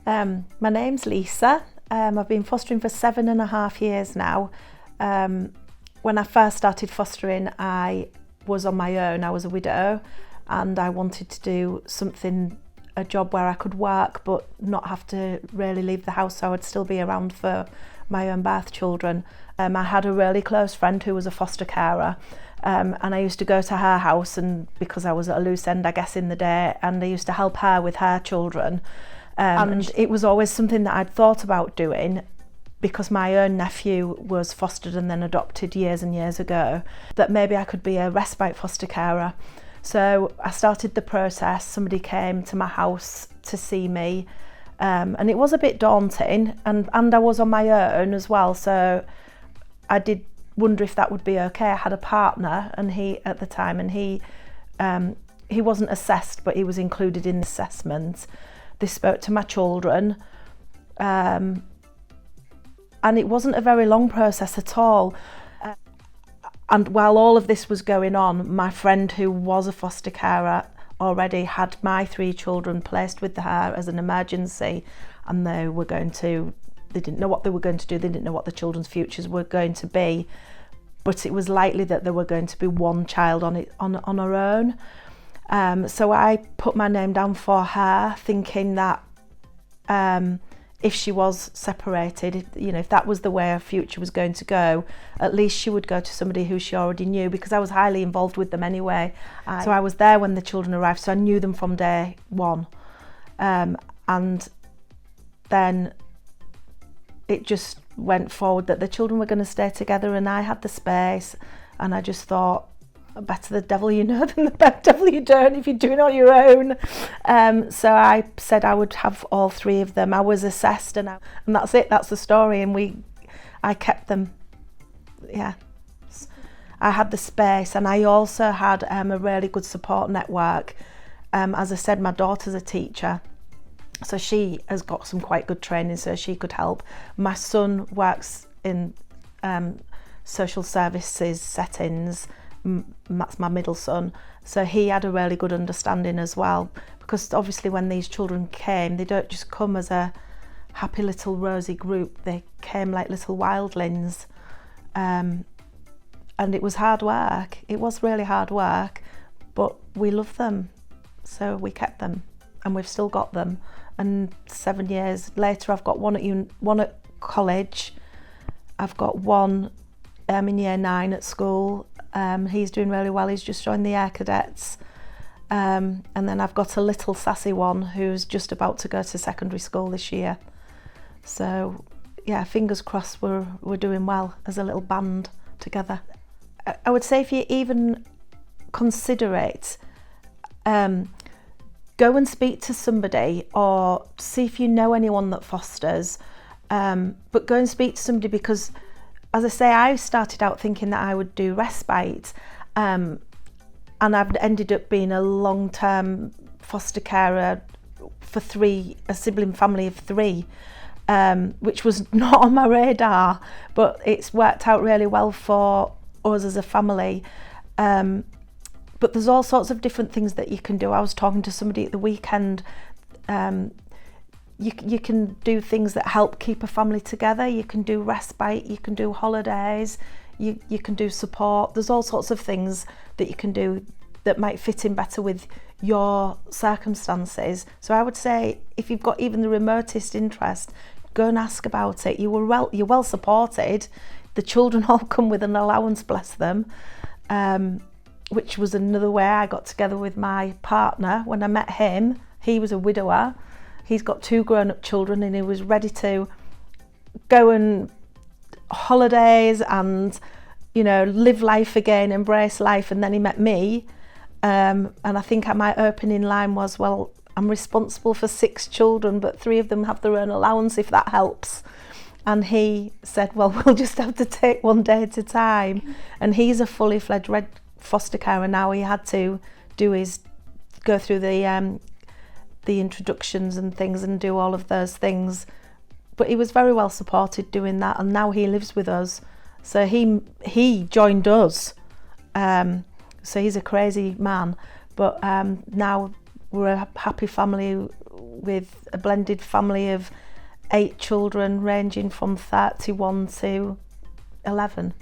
My name's Lisa. I've been fostering for 7.5 years now. When I first started fostering, I was on my own. I was a widow and I wanted to do a job where I could work but not have to really leave the house, so I would still be around for my own birth children. I had a really close friend who was a foster carer, and I used to go to her house, and because I was at a loose end, I guess, in the day, and I used to help her with her children. And it was always something that I'd thought about doing, because my own nephew was fostered and then adopted years and years ago, that maybe I could be a respite foster carer. So I started the process. Somebody came to my house to see me, and it was a bit daunting, and I was on my own as well, so I did wonder if that would be okay. I had a partner, and he wasn't assessed, but he was included in the assessment. They spoke to my children, and it wasn't a very long process at all. And while all of this was going on, my friend, who was a foster carer, already had my 3 children placed with her as an emergency, and they didn't know what they were going to do, they didn't know what the children's futures were going to be, but it was likely that there were going to be one child on her own. So I put my name down for her, thinking that if she was separated, if that was the way her future was going to go, at least she would go to somebody who she already knew, because I was highly involved with them anyway. So I was there when the children arrived, so I knew them from day one. And then it just went forward that the children were going to stay together, and I had the space, and I just thought, better the devil you know than the devil you don't if you're doing it on your own. So I said I would have all 3 of them. I was assessed, and that's it. That's the story. And I kept them. Yeah, I had the space, and I also had a really good support network. As I said, my daughter's a teacher, so she has got some quite good training, so she could help. My son works in social services settings. That's my middle son, so he had a really good understanding as well, because obviously when these children came, they don't just come as a happy little rosy group, they came like little wildlings, and it was hard work. It was really hard work, but we loved them, so we kept them, and we've still got them. And 7 years later, I've got one at college, I've got one in year 9 at school. He's doing really well. He's just joined the Air Cadets, and then I've got a little sassy one who's just about to go to secondary school this year. So yeah, fingers crossed we're doing well as a little band together. I would say, if you even consider it, go and speak to somebody, or see if you know anyone that fosters, but go and speak to somebody, because as I say, I started out thinking that I would do respite, and I've ended up being a long-term foster carer for a sibling family of 3, which was not on my radar, but it's worked out really well for us as a family. But there's all sorts of different things that you can do. I was talking to somebody at the weekend. You can do things that help keep a family together. You can do respite, you can do holidays, you can do support. There's all sorts of things that you can do that might fit in better with your circumstances. So I would say, if you've got even the remotest interest, go and ask about it. You're well supported. The children all come with an allowance, bless them, which was another way I got together with my partner. When I met him, he was a widower. He's got 2 grown-up children, and he was ready to go on holidays and, live life again, embrace life. And then he met me, and I think my opening line was, well, I'm responsible for 6 children, but 3 of them have their own allowance, if that helps. And he said, well, we'll just have to take one day at a time. And he's a fully fledged foster carer now. He had to go through the introductions and things and do all of those things, but he was very well supported doing that, and now he lives with us. So he joined us, so he's a crazy man, but now we're a happy family with a blended family of 8 children ranging from 31 to 11.